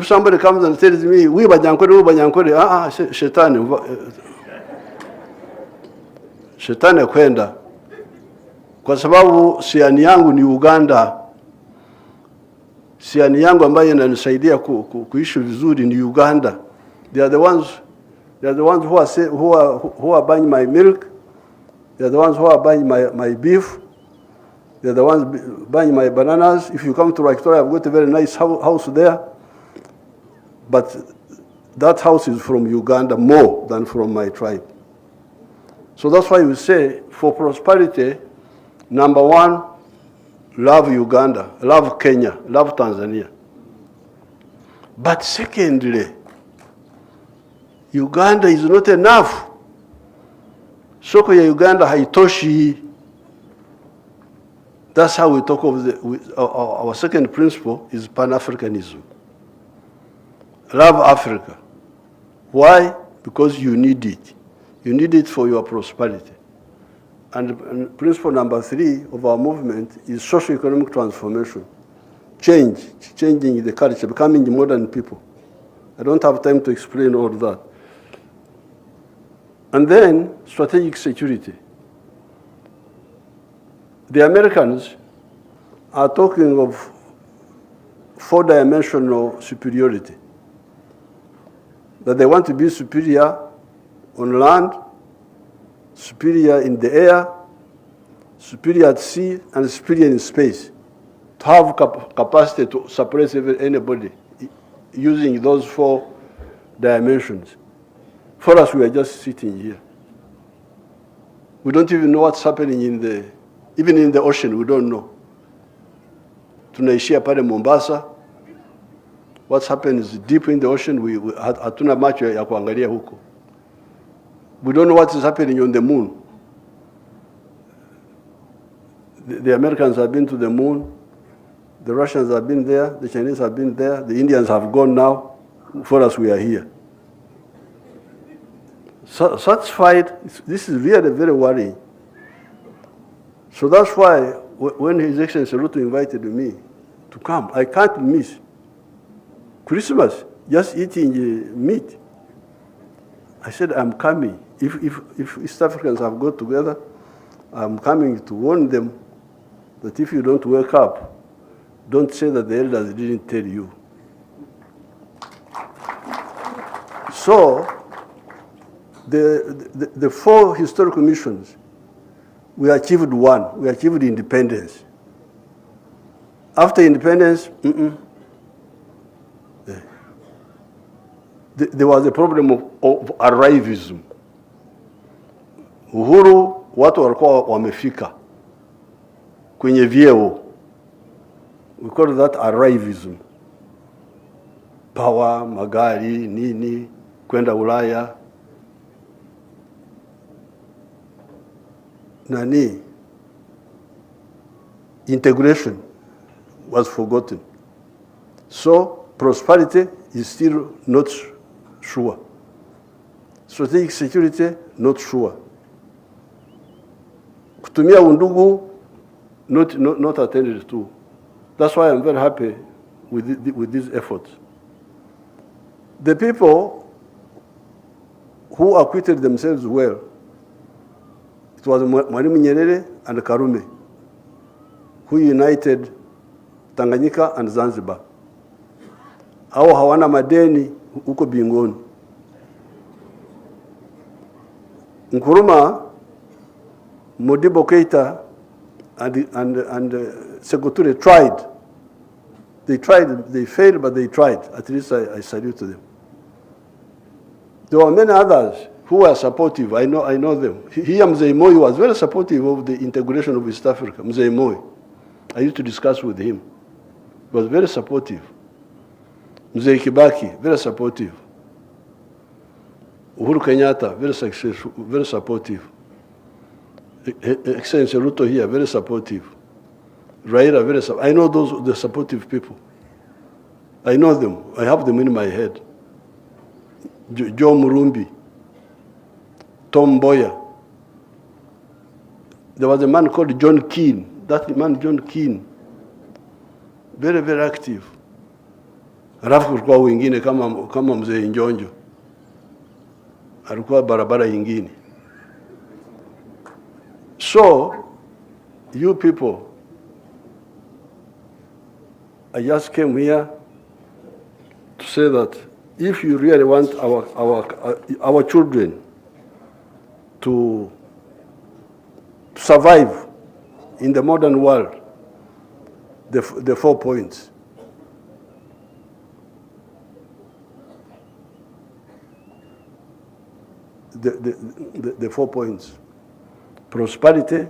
If somebody comes and tells me, we Banyankore, Shetani. Shetani kwenda. Kwa sababu siani yangu ni Uganda. Siani yangu ambayo inanisaidia kuishi vizuri ni Uganda. They are the ones who are buying my milk. They are the ones who are buying my beef. They are the ones buying my bananas. If you come to Victoria, I've got a very nice house there. But that house is from Uganda more than from my tribe. So that's why we say, for prosperity, number one, love Uganda, love Kenya, love Tanzania. But secondly, Uganda is not enough. Soko ya Uganda haitoshi. That's how we talk of our second principle is Pan-Africanism. Love Africa. Why? Because you need it. You need it for your prosperity. And principle number 3 of our movement is socio-economic transformation. Changing the culture, becoming modern people. I don't have time to explain all that. And then strategic security. The Americans are talking of 4-dimensional superiority. That they want to be superior on land, superior in the air, superior at sea, and superior in space. To have capacity to suppress anybody using those 4 dimensions. For us, we are just sitting here. We don't even know what's happening even in the ocean, we don't know. Tunaishia pale Mombasa. What's happening is deep in the ocean, hatuna macho ya kuangalia huko. We don't know what is happening on the moon. The Americans have been to the moon. The Russians have been there. The Chinese have been there. The Indians have gone now. For us, we are here. So, such fight, this is really very worrying. So that's why when His Excellency Ruto invited me to come, I can't miss Christmas, just eating meat. I said, I'm coming. If East Africans have got together, I'm coming to warn them that if you don't wake up, don't say that the elders didn't tell you. So, the 4 historical missions, we achieved 1. We achieved independence. After independence, there was a problem of arrivism. Uhuru, watu walikuwa wamefika kwenye vyeo. We call that arrivism. Power, magari, nini, kwenda Ulaya. Integration was forgotten. So prosperity is still not sure. Strategic security, not sure. Kutumia undugu, not attended to. That's why I'm very happy with these efforts. The people who acquitted themselves well, it was Mwalimu Nyerere and Karume who united Tanganyika and Zanzibar. Hao hawana madeni huko bingoni. Nkrumah, Modibo Keita, and Sekou Touré tried. They tried, they failed, but they tried. At least I salute to them. There were many others who were supportive. I know them. Here, Mzee Moi was very supportive of the integration of East Africa. Mzee Moi. I used to discuss with him. He was very supportive. Mzee Kibaki, very supportive. Uhuru Kenyatta, very successful, very supportive. Excellency Ruto here, very supportive. Raila, very supportive. I know the supportive people. I know them. I have them in my head. Joe Murumbi, Tom Mboya. There was a man called John Keane. That man, John Keane, very, very active. Halafu kulikuwa wengine kama mzee Njonjo alikuwa barabara nyingine. So you people, I just came here to say that if you really want our children to survive in the modern world, the 4 points. The 4 points: prosperity,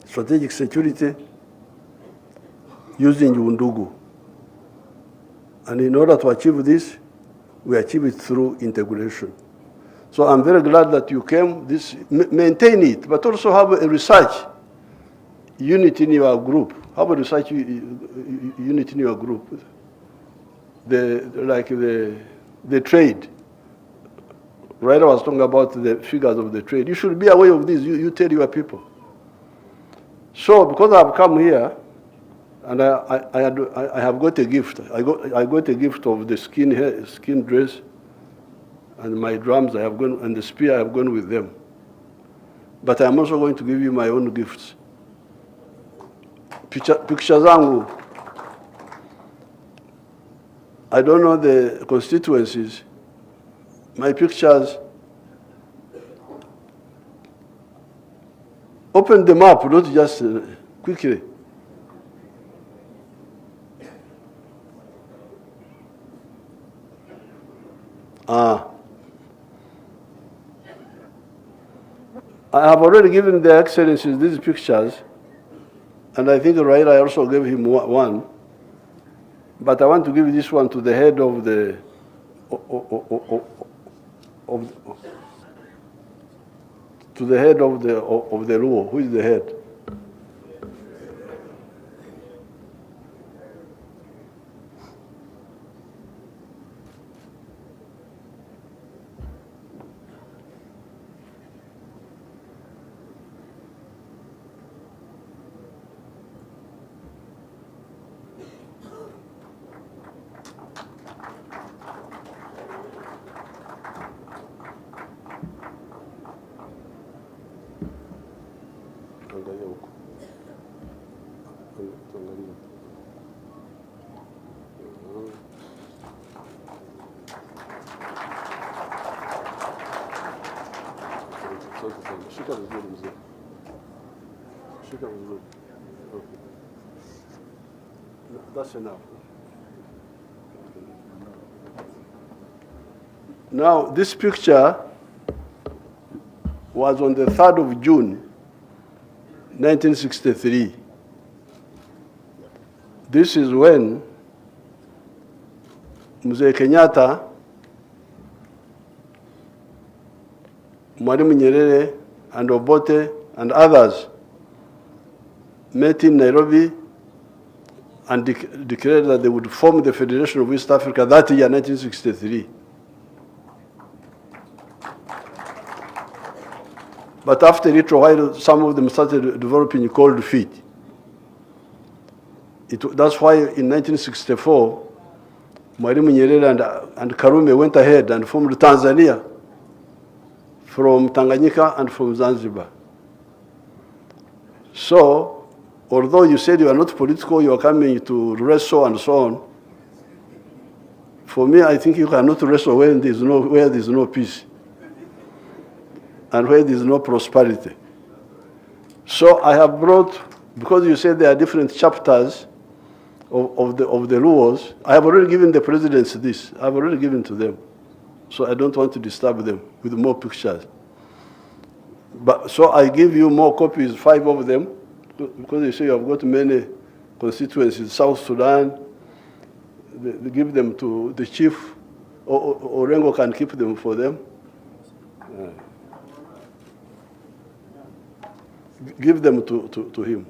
strategic security, using undugu. And in order to achieve this, we achieve it through integration. So I'm very glad that you came. Maintain it, but also have a research unit in your group. Have a research unit in your group. The trade. Right, I was talking about the figures of the trade. You should be aware of this. You tell your people. So because I've come here, and I have got a gift. I got a gift of the skin dress, and my drums. I have gone, and the spear. I have gone with them. But I am also going to give you my own gifts. Picture zangu. I don't know the constituencies. My pictures, open them up, not just quickly. I have already given the Excellencies these pictures, and I think Raila also gave him one, but I want to give this one to the head of the Luo. Who is the head? That's enough. Now, this picture was on the 3rd of June, 1963. This is when Mzee Kenyatta, Mwalimu Nyerere, and Obote, and others met in Nairobi and declared that they would form the Federation of East Africa that year, 1963. But after a little while, some of them started developing cold feet. That's why in 1964, Mwalimu Nyerere and Karume went ahead and formed Tanzania from Tanganyika and from Zanzibar. So, although you said you are not political, you are coming to wrestle and so on, for me, I think you cannot wrestle where there is no peace and where there is no prosperity. So I have brought, because you said there are different chapters of the Luos, I have already given the presidents this. I have already given to them. So I don't want to disturb them with more pictures. But so I give you more copies, 5 of them, because you say you have got many constituencies, South Sudan. They give them to the chief, or Orengo can keep them for them. Give them to him.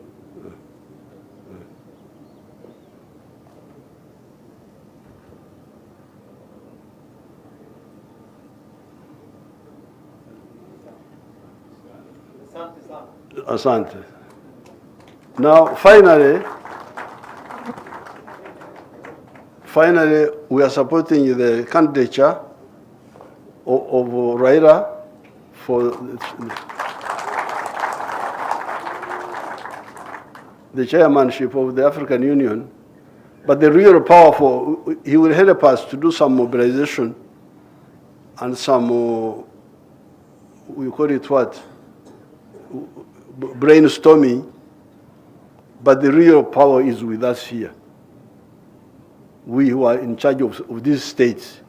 Asante. Now, finally, finally, we are supporting the candidature of Raila for the chairmanship of the African Union. But the real power he will help us to do some mobilization and some, we call it what? Brainstorming. But the real power is with us here. We who are in charge of these states.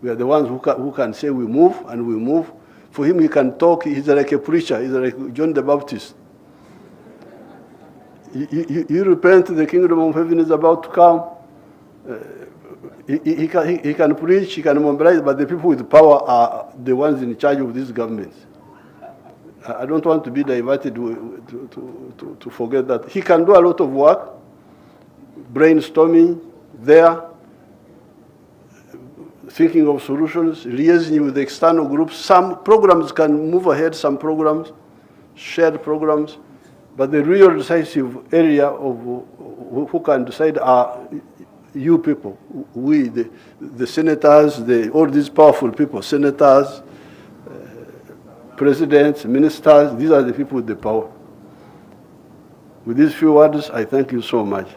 We are the ones who can say we move, and we move. For him, he can talk. He's like a preacher. He's like John the Baptist. You repent, the kingdom of heaven is about to come. He can preach, he can mobilize, but the people with power are the ones in charge of these governments. I don't want to be diverted to forget that. He can do a lot of work, brainstorming there, thinking of solutions, liaising with external groups. Some programs can move ahead, some programs, shared programs, but the real decisive area of who can decide are you people, we, the senators, all these powerful people, senators, presidents, ministers, these are the people with the power. With these few words, I thank you so much.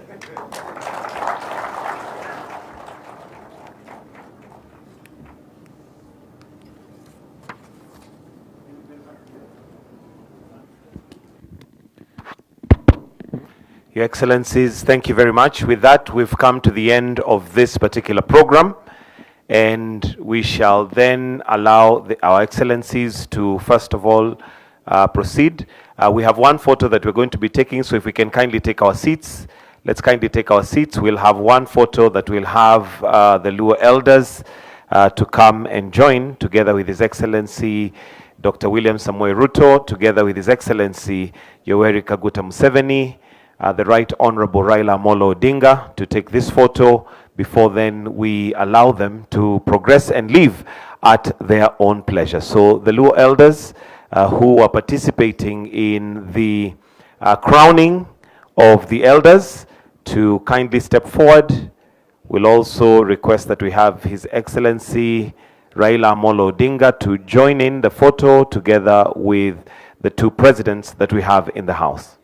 Your Excellencies, thank you very much. With that, we've come to the end of this particular program, and we shall then allow our Excellencies to, first of all, proceed. We have one photo that we're going to be taking, so if we can kindly take our seats. Let's kindly take our seats. We'll have one photo that will have the Luo elders to come and join, together with His Excellency Dr. William Samoei Ruto, together with His Excellency Yoweri Kaguta Museveni, the Right Honorable Raila Amolo Odinga, to take this photo before then we allow them to progress and leave at their own pleasure. So the Luo elders who are participating in the crowning of the elders to kindly step forward. We'll also request that we have His Excellency Raila Amolo Odinga to join in the photo together with the two presidents that we have in the house.